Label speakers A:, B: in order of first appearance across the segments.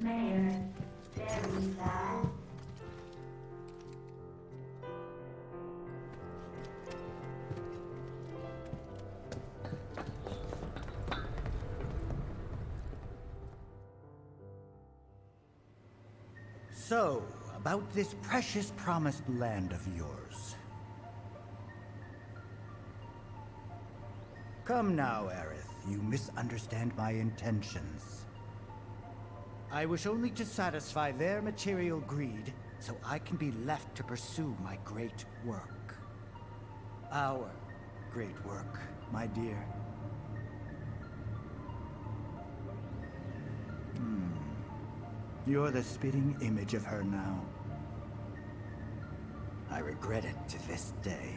A: Mayor, very sad.
B: So, about this precious promised land of yours. Come now, Aerith. You misunderstand my intentions. I wish only to satisfy their material greed, so I can be left to pursue my great work. Our great work, my dear. You're the spitting image of her now. I regret it to this day.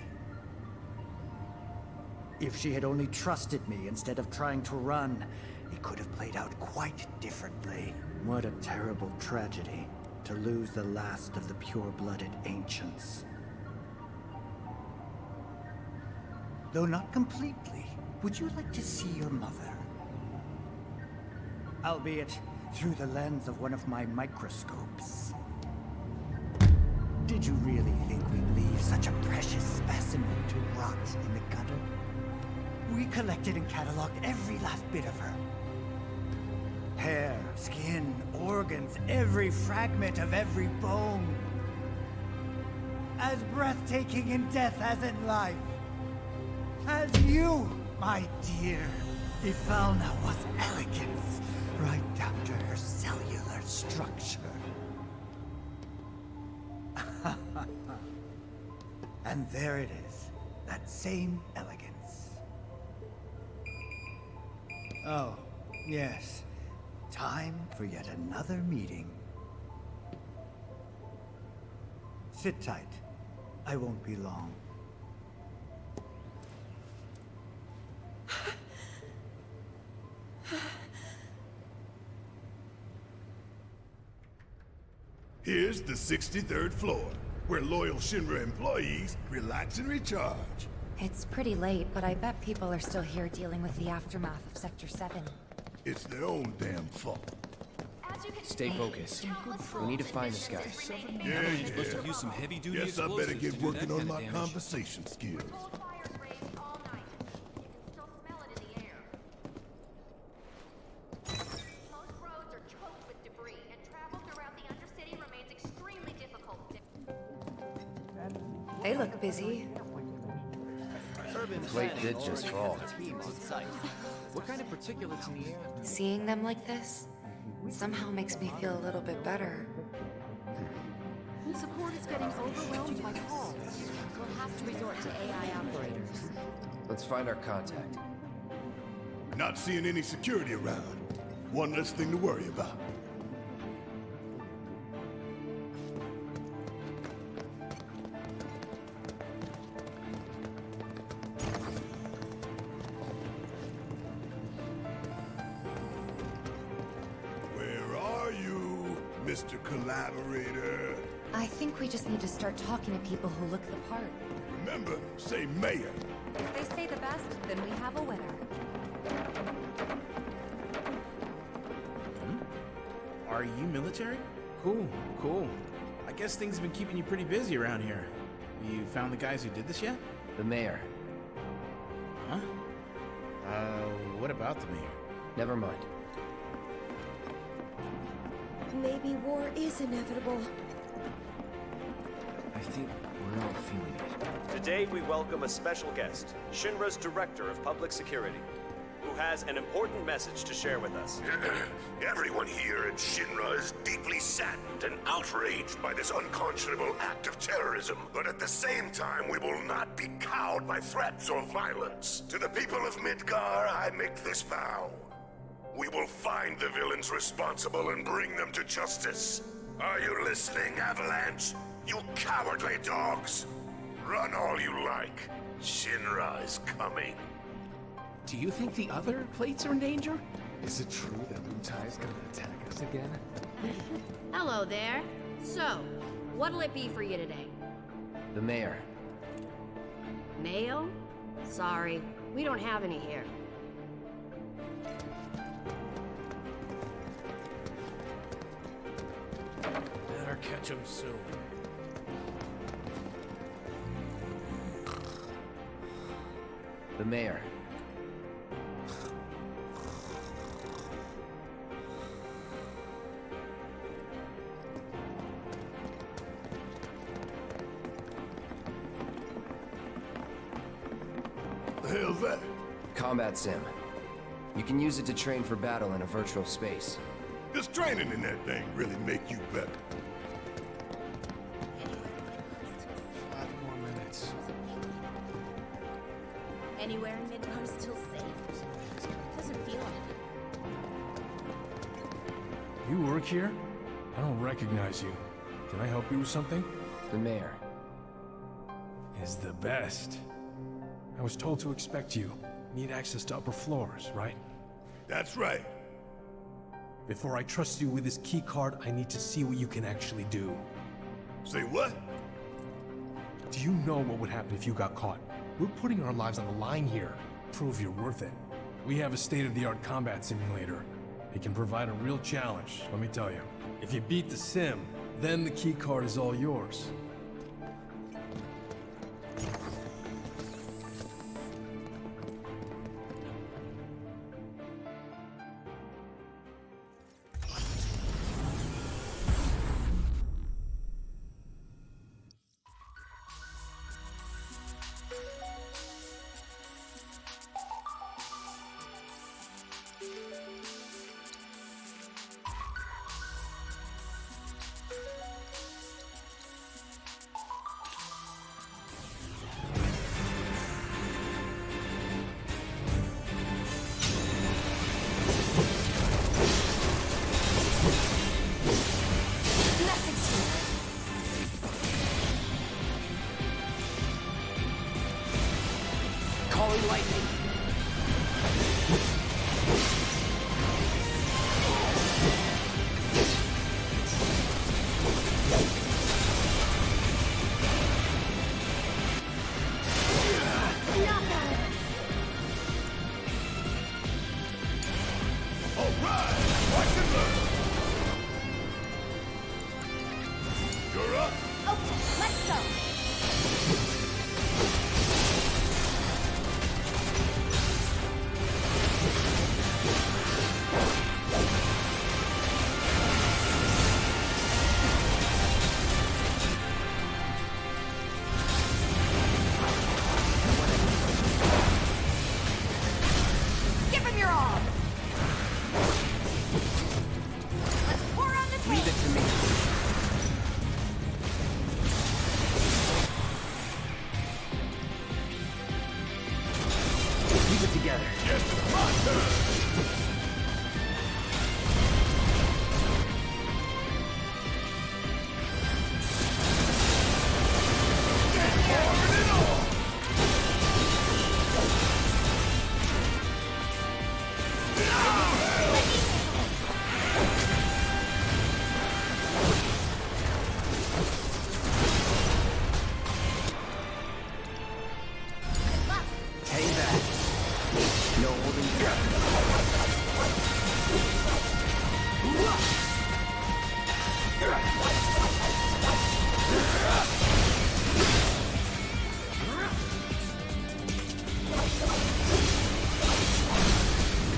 B: If she had only trusted me instead of trying to run, it could have played out quite differently. What a terrible tragedy, to lose the last of the pure-blooded ancients. Though not completely, would you like to see your mother? Albeit through the lens of one of my microscopes. Did you really think we'd leave such a precious specimen to rot in the gutter? We collected and cataloged every last bit of her. Hair, skin, organs, every fragment of every bone. As breathtaking in death as in life. As you, my dear. Ifalna was elegance, right down to her cellular structure. And there it is, that same elegance. Oh, yes. Time for yet another meeting. Sit tight. I won't be long.
C: Here's the 63rd floor, where loyal Shinra employees relax and recharge.
D: It's pretty late, but I bet people are still here dealing with the aftermath of Sector 7.
C: It's their own damn fault.
E: Stay focused. We need to find this guy.
C: Yeah.
F: Supposed to use some heavy-duty
C: Guess I better
F: explosives
C: get
F: to do
C: working
F: that
C: on
F: kind of
C: my
F: damage.
C: conversation skills.
G: Most roads are choked with debris, and travel throughout the Undercity remains extremely difficult.
D: They look busy.
E: Plate did just fall.
F: What kind of particulates in the air?
D: Seeing them like this somehow makes me feel a little bit better.
H: Support is getting overwhelmed by calls. We'll have to resort to AI operators.
E: Let's find our contact.
C: Not seeing any security around. One less thing to worry about. Where are you, Mr. Collaborator?
D: I think we just need to start talking to people who look the part.
C: Remember, say mayor.
H: If they say the best, then we have a winner.
I: Are you military? Cool, cool. I guess things have been keeping you pretty busy around here. You found the guys who did this yet?
E: The mayor.
I: Huh? What about the mayor?
E: Never mind.
H: Maybe war is inevitable.
E: I think we're all feeling it.
J: Today we welcome a special guest, Shinra's Director of Public Security, who has an important message to share with us.
C: Everyone here at Shinra is deeply saddened and outraged by this unconscionable act of terrorism. But at the same time, we will not be cowed by threats or violence. To the people of Midgar, I make this vow. We will find the villains responsible and bring them to justice. Are you listening, Avalanche? You cowardly dogs! Run all you like. Shinra is coming.
K: Do you think the other plates are in danger? Is it true that Mutai's gonna attack us again?
H: Hello there. So, what'll it be for you today?
E: The mayor.
H: Mayo? Sorry, we don't have any here.
I: better catch him soon.
E: The mayor.
C: The hell's that?
E: Combat sim. You can use it to train for battle in a virtual space.
C: Does training in that thing really make you better?
K: 5 more minutes.
H: Anywhere in Midgar is still safe. Doesn't feel like it.
L: You work here? I don't recognize you. Can I help you with something?
E: The mayor.
L: Is the best. I was told to expect you. Need access to upper floors, right?
C: That's right.
L: Before I trust you with this key card, I need to see what you can actually do.
C: Say what?
L: Do you know what would happen if you got caught? We're putting our lives on the line here. Prove you're worth it. We have a state-of-the-art combat simulator. It can provide a real challenge, let me tell you. If you beat the sim, then the key card is all yours.
E: Calling lightning.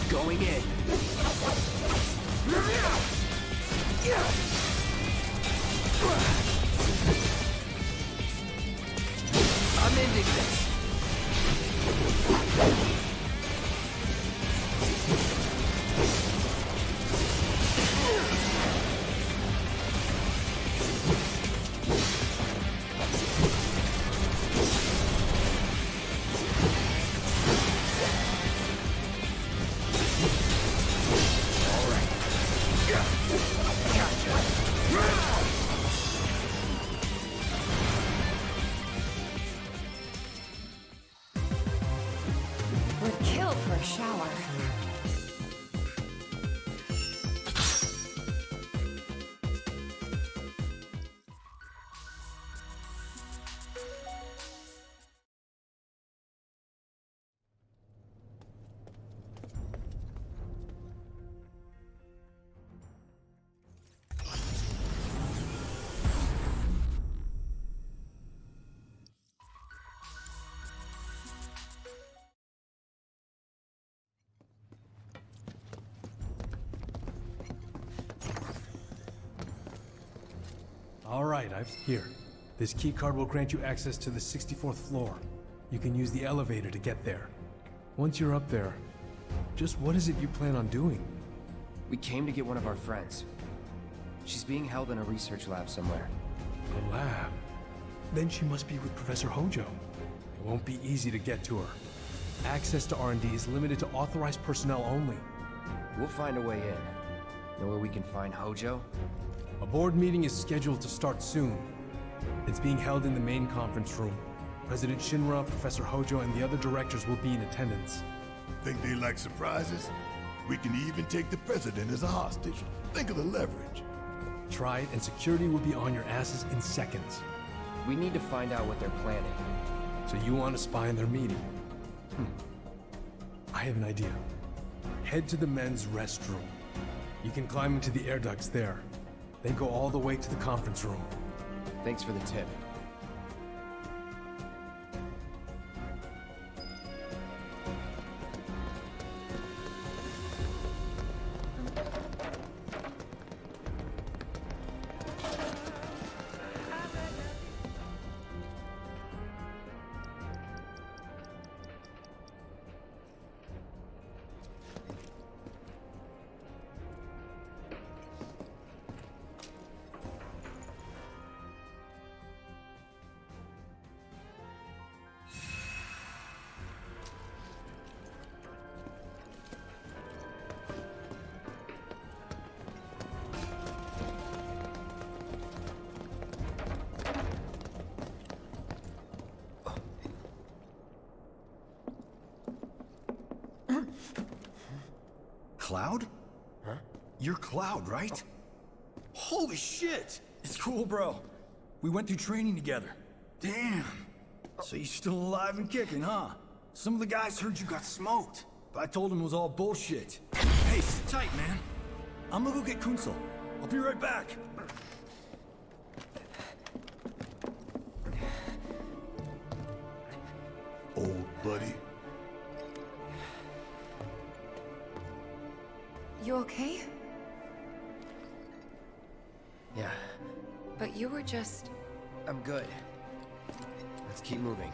E: Going in. I'm ending this.
D: Would kill for a shower.
L: All right, here. This keycard will grant you access to the 64th floor. You can use the elevator to get there. Once you're up there, just what is it you plan on doing?
E: We came to get one of our friends. She's being held in a research lab somewhere.
L: A lab? Then she must be with Professor Hojo. It won't be easy to get to her. Access to R&D is limited to authorized personnel only.
E: We'll find a way in. Know where we can find Hojo?
L: A board meeting is scheduled to start soon. It's being held in the main conference room. President Shinra, Professor Hojo, and the other directors will be in attendance.
C: Think they like surprises? We can even take the president as a hostage. Think of the leverage.
L: Try it, and security will be on your asses in seconds.
E: We need to find out what they're planning.
L: So you want to spy on their meeting? I have an idea. Head to the men's restroom. You can climb into the air ducts there. Then go all the way to the conference room.
E: Thanks for the tip.
M: Cloud?
E: Huh?
M: You're Cloud, right? Holy shit! It's cool, bro. We went through training together. Damn. So you're still alive and kicking, huh? Some of the guys heard you got smoked, but I told them it was all bullshit. Hey, sit tight, man. I'm gonna go get Kunsel. I'll be right back.
C: Old buddy.
D: You okay?
E: Yeah,
D: But you were just...
E: I'm good. Let's keep moving.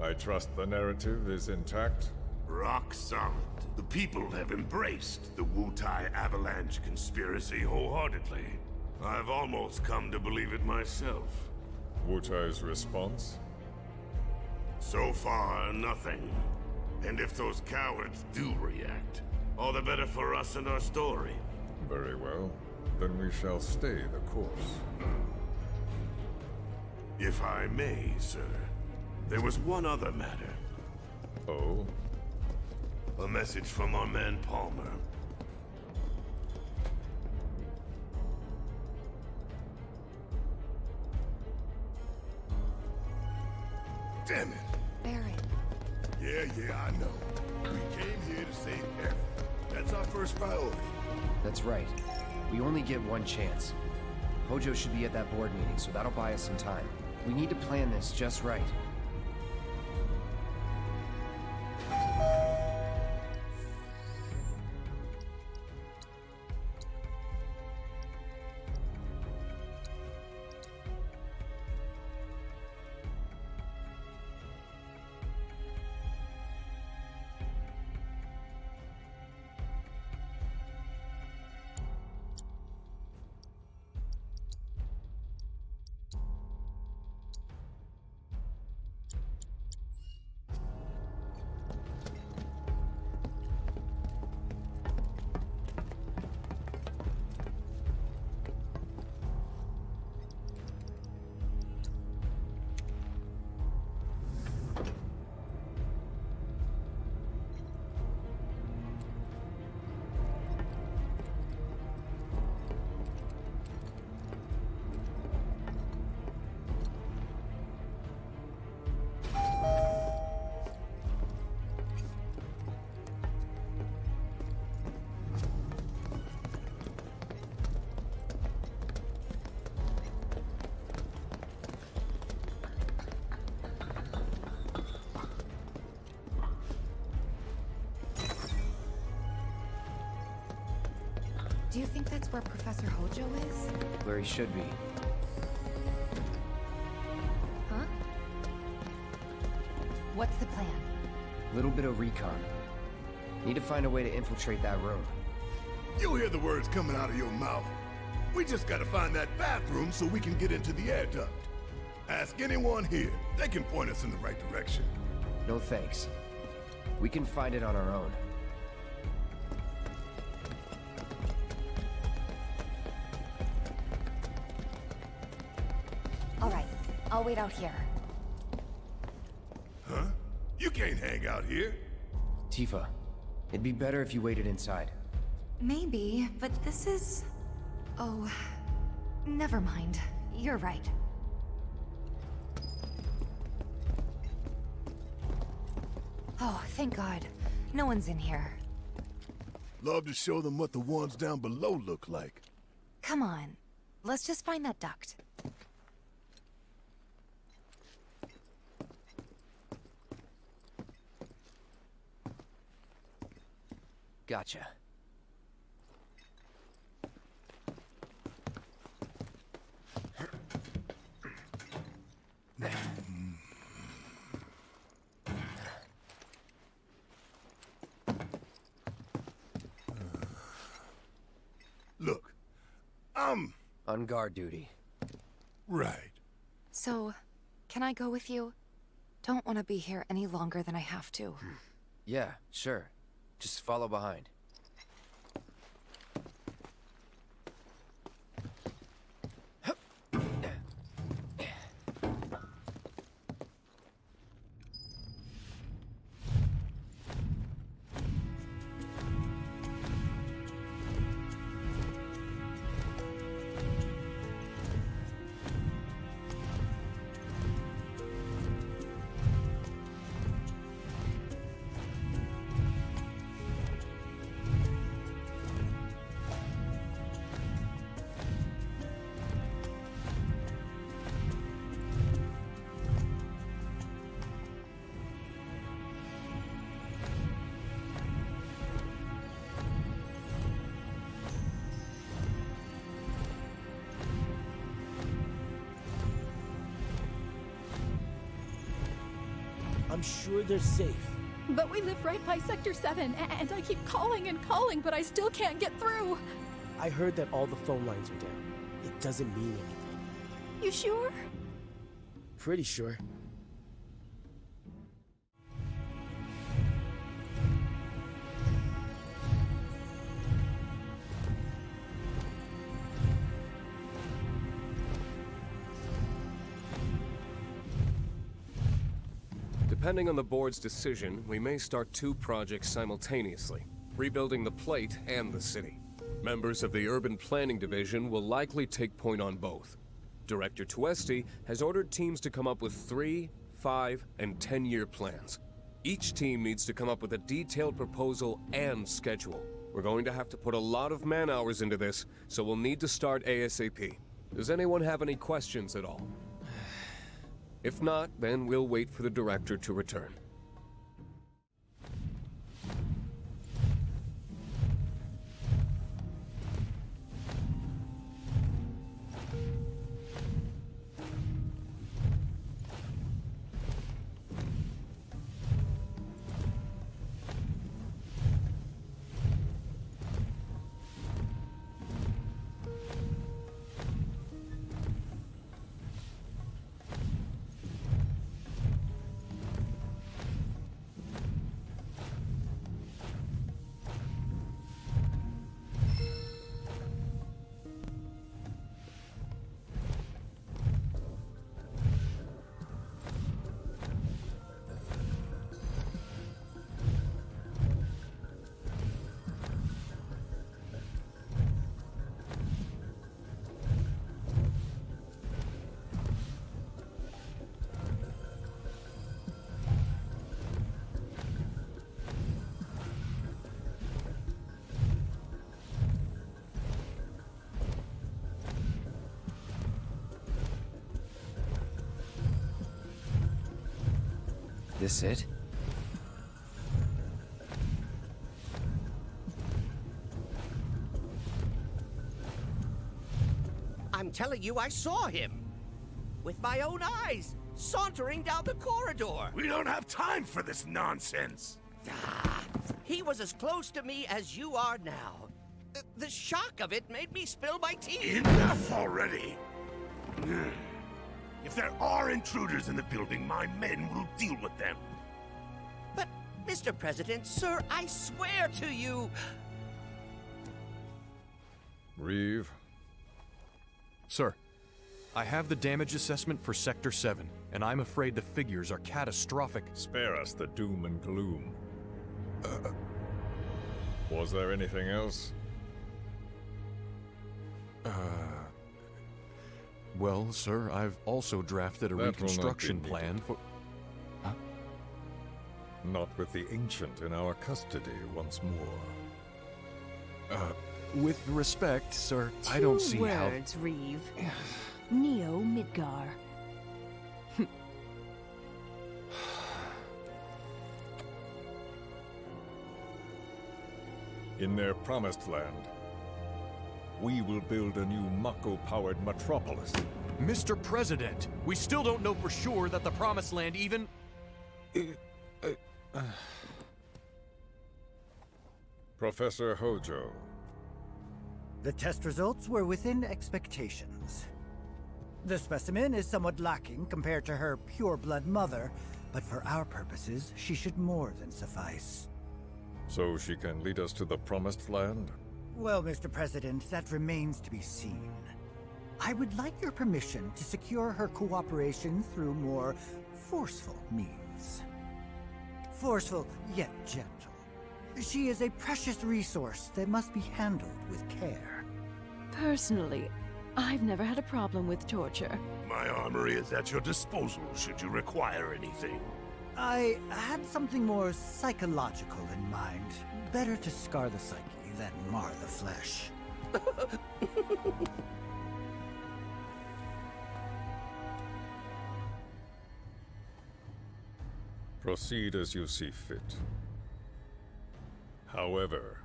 N: I trust the narrative is intact?
C: Rock solid. The people have embraced the Wutai Avalanche conspiracy wholeheartedly. I've almost come to believe it myself.
N: Wutai's response?
C: So far, nothing. And if those cowards do react, all the better for us and our story.
N: Very well. Then we shall stay the course.
C: If I may, sir. There was one other matter.
N: Oh?
C: A message from our man Palmer. Damn it!
D: Barret.
C: Yeah, I know. We came here to save Aerith. That's our first priority.
E: That's right. We only get one chance. Hojo should be at that board meeting, so that'll buy us some time. We need to plan this just right.
D: Do you think that's where Professor Hojo is?
E: Where he should be.
D: Huh? What's the plan?
E: Little bit of recon. Need to find a way to infiltrate that room.
C: You hear the words coming out of your mouth. We just gotta find that bathroom so we can get into the air duct. Ask anyone here. They can point us in the right direction.
E: No thanks. We can find it on our own.
D: All right, I'll wait out here.
C: Huh? You can't hang out here.
E: Tifa, it'd be better if you waited inside.
D: Maybe, but this is... Oh, never mind. You're right. Oh, thank God. No one's in here.
C: Love to show them what the ones down below look like.
D: Come on. Let's just find that duct.
E: Gotcha.
C: Look, I'm...
E: on guard duty.
C: Right.
D: So, can I go with you? Don't want to be here any longer than I have to.
E: Yeah, sure. Just follow behind.
O: I'm sure they're safe.
P: But we live right by Sector 7, and I keep calling and calling, but I still can't get through.
O: I heard that all the phone lines are down. It doesn't mean anything.
P: You sure?
O: Pretty sure.
Q: Depending on the board's decision, we may start 2 projects simultaneously, rebuilding the plate and the city. Members of the Urban Planning Division will likely take point on both. Director Tuesti has ordered teams to come up with 3, 5, and 10-year plans. Each team needs to come up with a detailed proposal and schedule. We're going to have to put a lot of man-hours into this, so we'll need to start ASAP. Does anyone have any questions at all? If not, then we'll wait for the director to return.
E: This it?
R: telling you I saw him. With my own eyes, sauntering down the corridor.
C: We don't have time for this nonsense.
R: He was as close to me as you are now. The shock of it made me spill my tea.
C: Enough already! If there are intruders in the building, my men will deal with them.
R: But, Mr. President, sir, I swear to you...
N: Reeve?
S: Sir, I have the damage assessment for Sector 7, and I'm afraid the figures are catastrophic.
N: Spare us the doom and gloom. Was there anything else?
S: Well, sir, I've also drafted a reconstruction plan for... Huh?
N: Not with the Ancient in our custody once more.
S: With respect, sir, I don't see how...
H: 2 words, Reeve. Neo Midgar.
N: In their promised land, we will build a new mako-powered metropolis.
S: Mr. President, we still don't know for sure that the Promised Land even...
N: Professor Hojo.
B: The test results were within expectations. The specimen is somewhat lacking compared to her pure-blood mother, but for our purposes, she should more than suffice.
N: So she can lead us to the Promised Land?
B: Well, Mr. President, that remains to be seen. I would like your permission to secure her cooperation through more forceful means. Forceful, yet gentle. She is a precious resource that must be handled with care.
H: Personally, I've never had a problem with torture.
C: My armory is at your disposal should you require anything.
B: I had something more psychological in mind. Better to scar the psyche than mar the flesh.
N: Proceed as you see fit. However,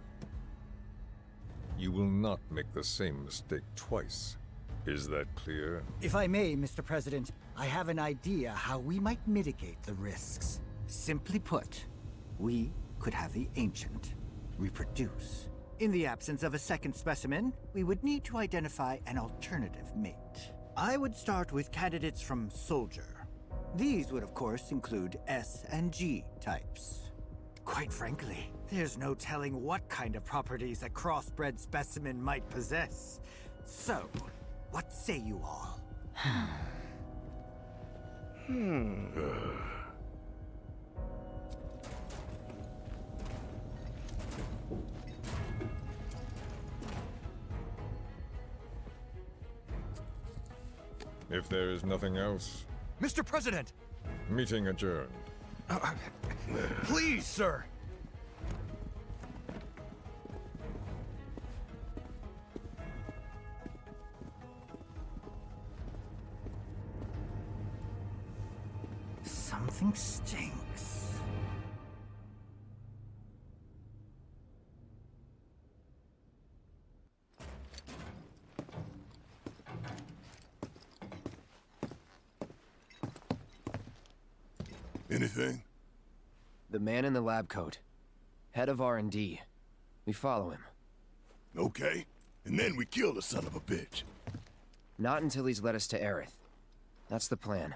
N: you will not make the same mistake twice. Is that clear?
B: If I may, Mr. President, I have an idea how we might mitigate the risks. Simply put, we could have the Ancient reproduce. In the absence of a second specimen, we would need to identify an alternative mate. I would start with candidates from Soldier. These would, of course, include S and G types. Quite frankly, there's no telling what kind of properties a crossbred specimen might possess. So, what say you all?
N: If there is nothing else...
S: Mr. President!
N: Meeting adjourned.
S: Please, sir!
B: Something stinks.
C: Anything?
E: The man in the lab coat. Head of R&D. We follow him.
C: Okay. And then we kill the son of a bitch.
E: Not until he's led us to Aerith. That's the plan.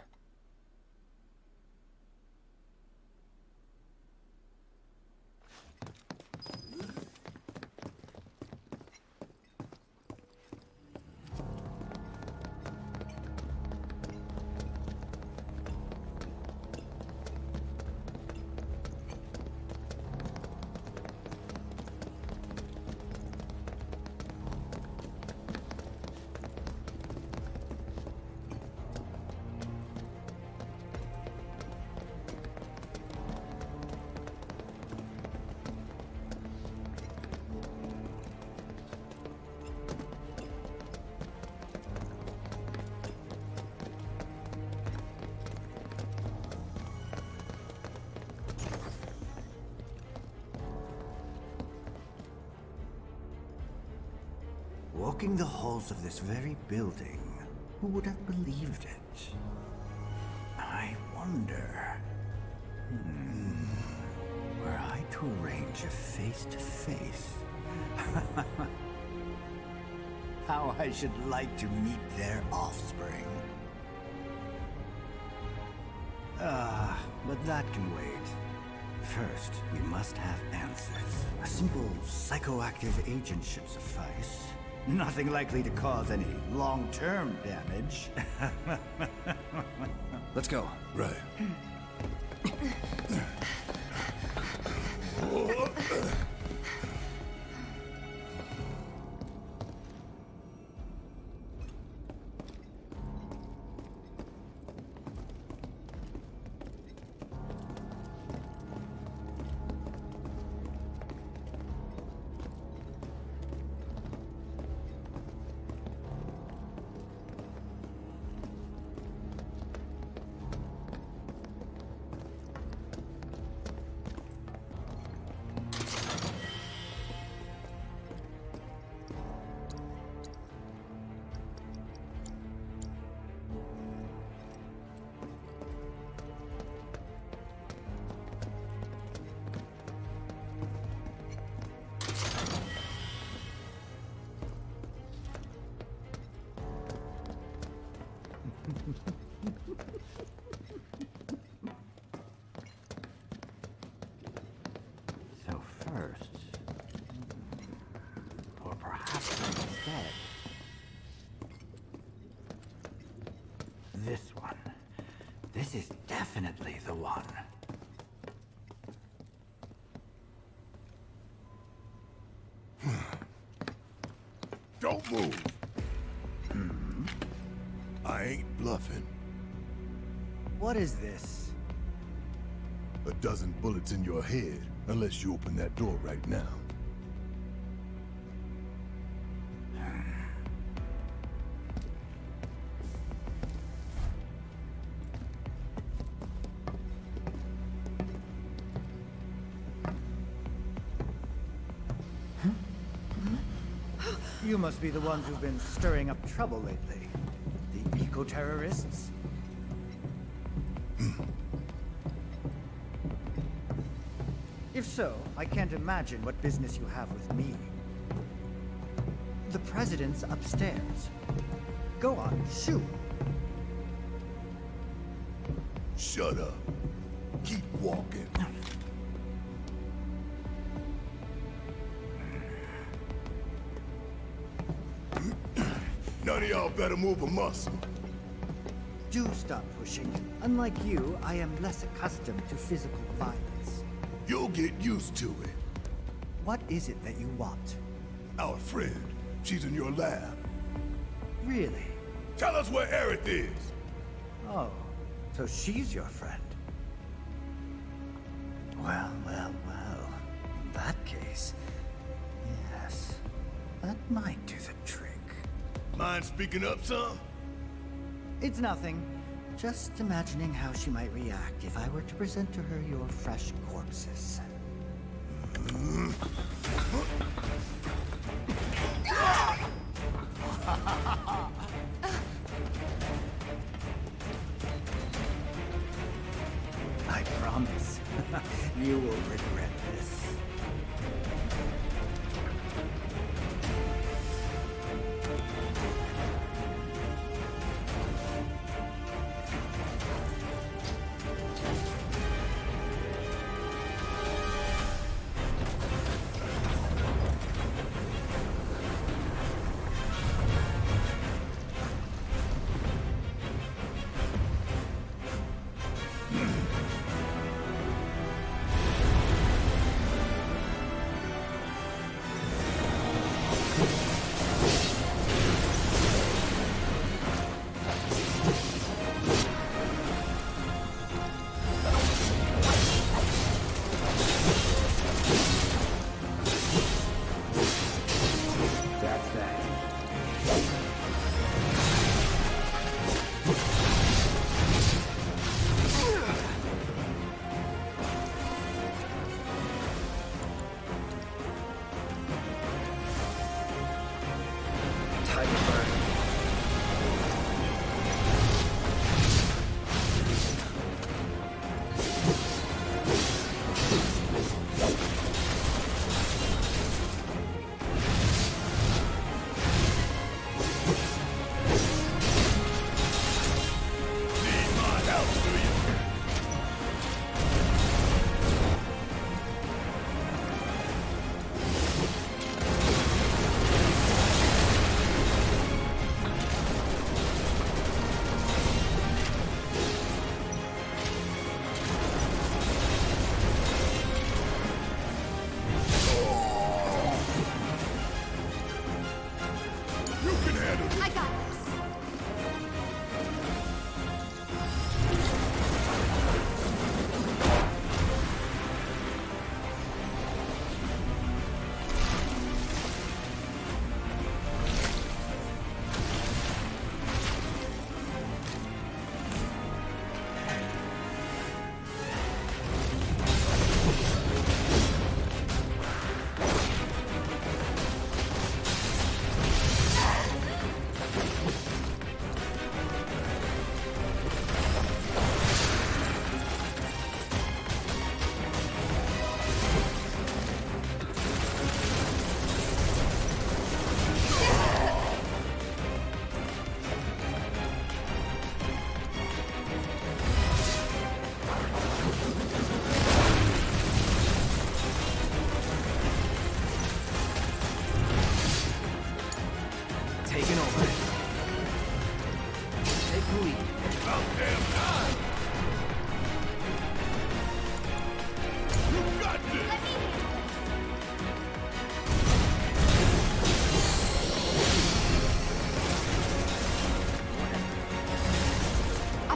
B: Walking the halls of this very building Who would have believed it? I wonder... Were I to arrange a face-to-face... how I should like to meet their offspring. But that can wait. First, we must have answers. A simple psychoactive agent should suffice. Nothing likely to cause any long-term damage.
E: Let's go.
N: Right.
B: So first, or perhaps instead, this one. This is definitely the one.
N: Don't move. I ain't bluffing.
B: What is this?
N: A dozen bullets in your head, unless you open that door right now.
B: You must be the ones who've been stirring up trouble lately. The eco-terrorists? If so, I can't imagine what business you have with me. The president's upstairs. Go on, shoot.
N: Shut up. Keep walking. None of y'all better move a muscle.
B: Do stop pushing. Unlike you, I am less accustomed to physical violence.
N: You'll get used to it.
B: What is it that you want?
N: Our friend. She's in your lab.
B: Really?
N: Tell us where Aerith is!
B: Oh, so she's your friend. Well, well, well. In that case, yes, that might do the trick.
N: Mind speaking up some?
B: It's nothing. Just imagining how she might react if I were to present to her your fresh corpses. I promise, you will regret this.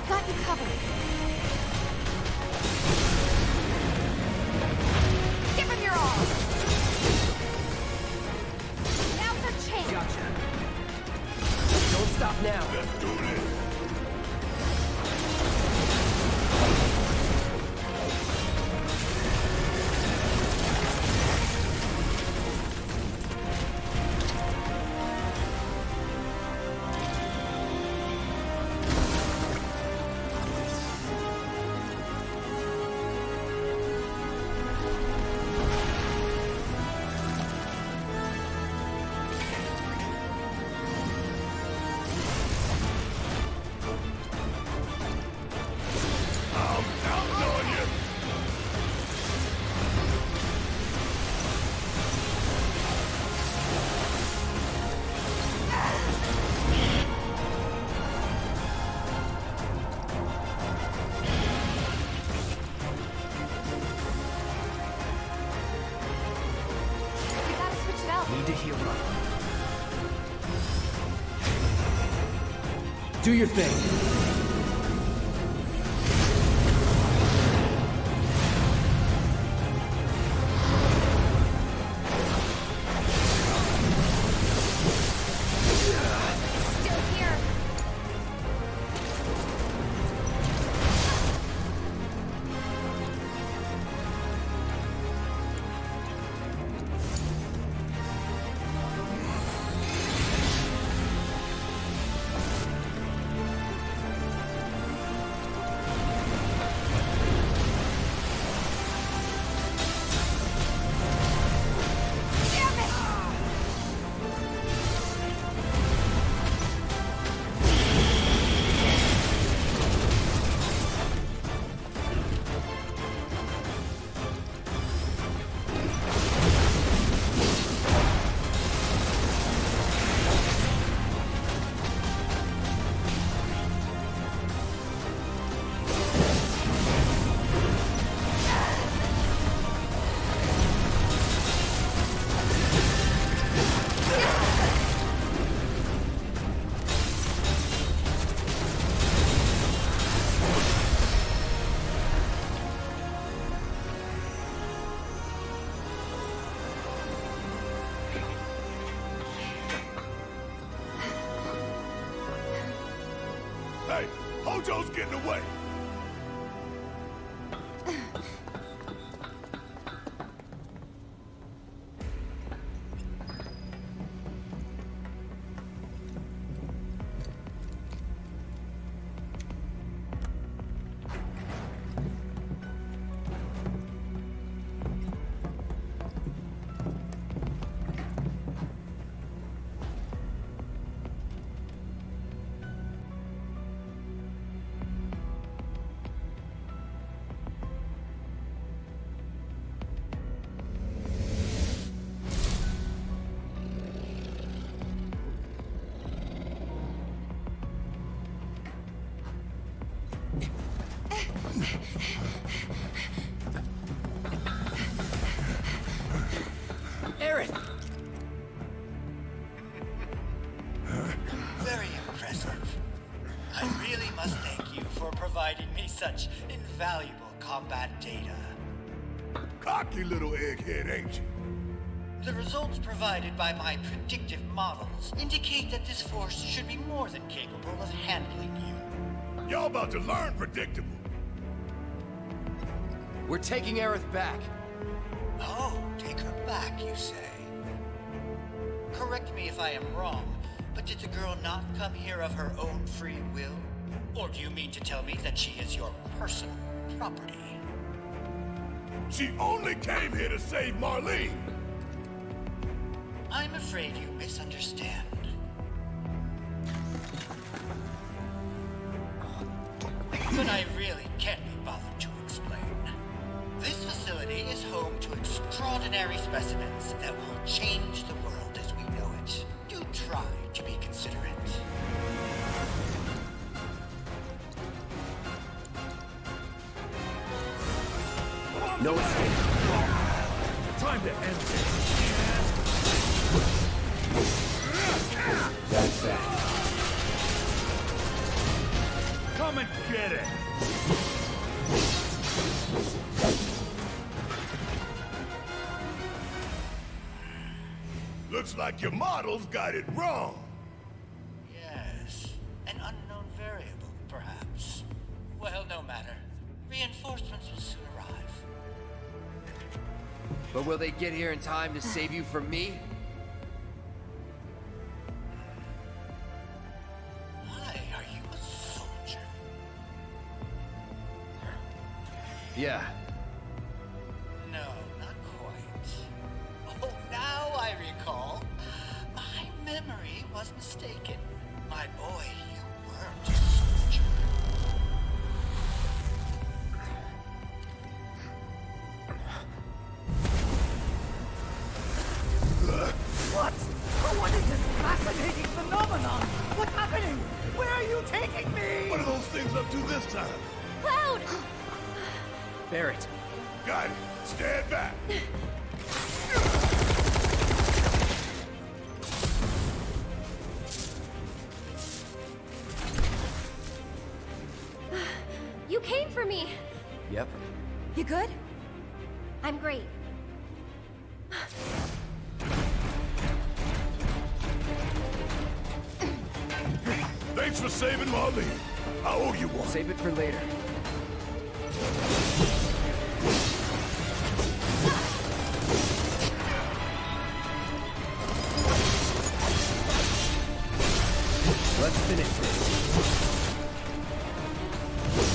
D: Got you covered. Give him your all. Now's our chance.
E: Gotcha. Don't stop now.
C: Let's do this.
E: Need to heal up. Do your thing.
C: Hey, Hojo's getting away.
R: Aerith!
T: Very impressive. I really must thank you for providing me such invaluable combat data.
C: Cocky little egghead, ain't you?
T: The results provided by my predictive models indicate that this force should be more than capable of handling you.
C: Y'all about to learn predictable.
E: We're taking Aerith back.
T: Oh, take her back, you say? Correct me if I am wrong, but did the girl not come here of her own free will? Or do you mean to tell me that she is your personal property?
C: She only came here to save Marlene!
T: I'm afraid you misunderstand. But I really can't be bothered to explain. This facility is home to extraordinary specimens that will change the world as we know it. Do try to be considerate.
E: No escape.
C: Time to end this.
E: That's that.
C: Come
M: Come and get it!
C: Looks like your models got it wrong.
T: Yes. An unknown variable, perhaps. Well, no matter. Reinforcements will soon arrive.
E: But will they get here in time to save you from me?
T: Why, are you a soldier?
E: Yeah.
T: No, not quite. Oh, now I recall. My memory was mistaken. My boy, you weren't a soldier.
B: What? Oh, what is this fascinating phenomenon? What's happening? Where are you taking me?
C: What are those things up to this time?
P: Cloud!
S: Barret.
C: Got it. Stand back.
P: You came for me!
E: Yep.
D: You good?
P: I'm great.
C: Thanks for saving Marlene. I owe you one.
E: Save it for later. Let's finish this.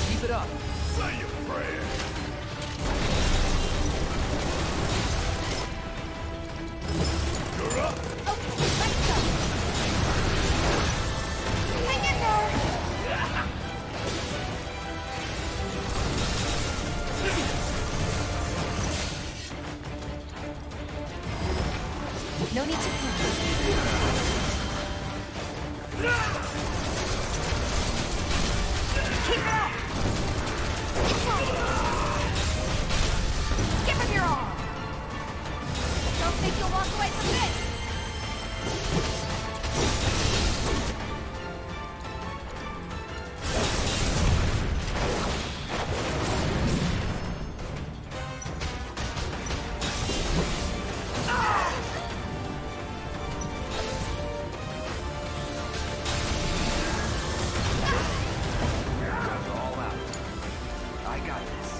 E: Keep it up.
C: Say your prayer. You're up.
P: Hang in there!
D: No need to panic.
P: Keep it up! Give him your all! Don't think you'll walk away from this!
E: All out. I got this.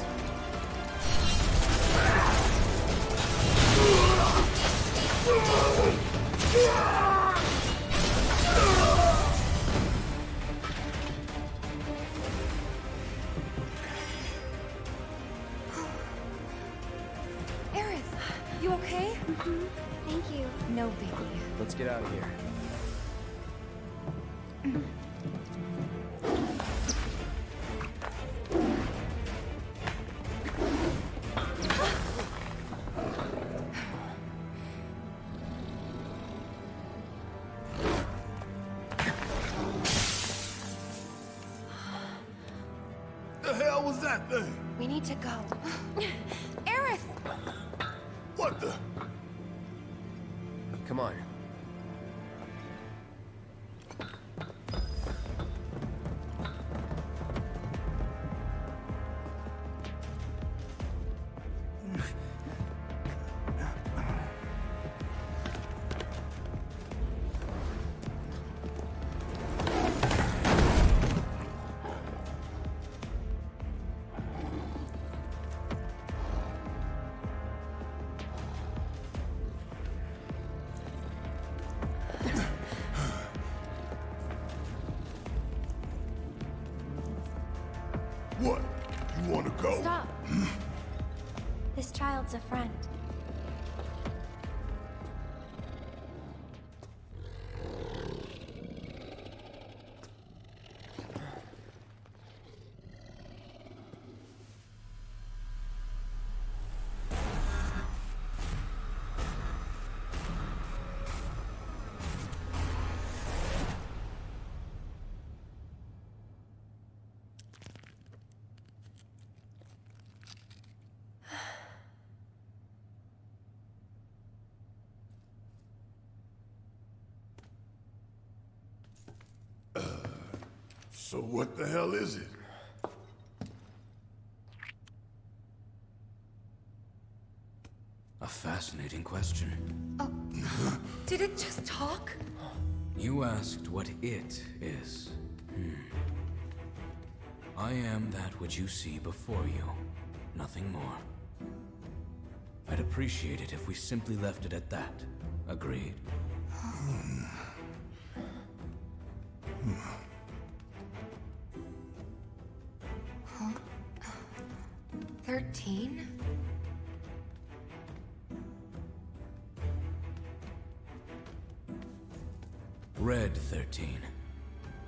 D: Aerith, you okay?
P: Thank you.
D: No biggie.
E: Let's get out of here.
C: The hell was that thing?
D: We need to go. Aerith!
C: What the?
E: Come on.
C: What? You want to go?
P: Stop. This child's a friend.
C: So what the hell is it?
U: A fascinating question.
D: Oh, did it just talk?
U: You asked what it is. I am that which you see before you. Nothing more. I'd appreciate it if we simply left it at that. Agreed?
D: 13?
U: Red 13.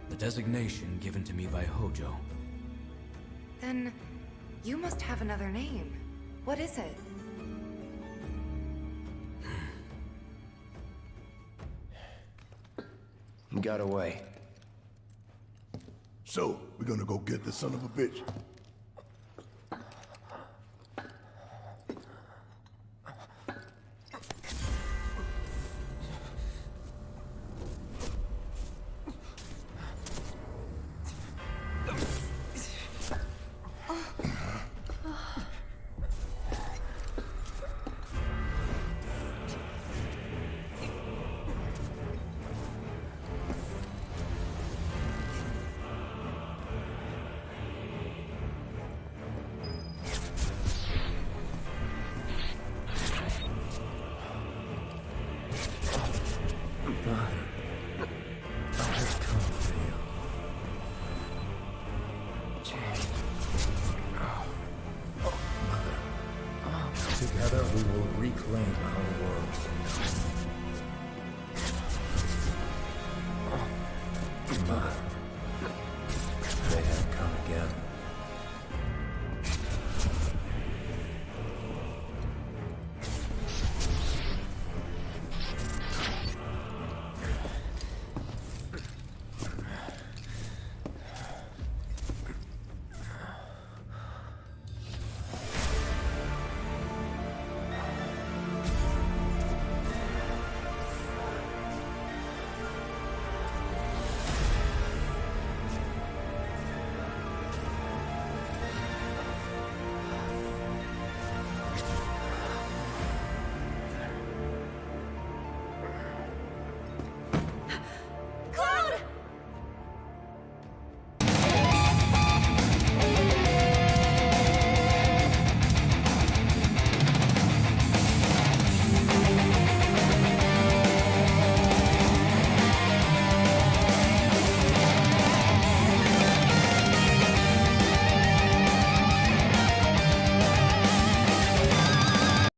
U: The designation given to me by Hojo.
D: Then you must have another name. What is it?
E: He got away.
C: So, we're gonna go get the son of a bitch.
M: Together we will reclaim our world.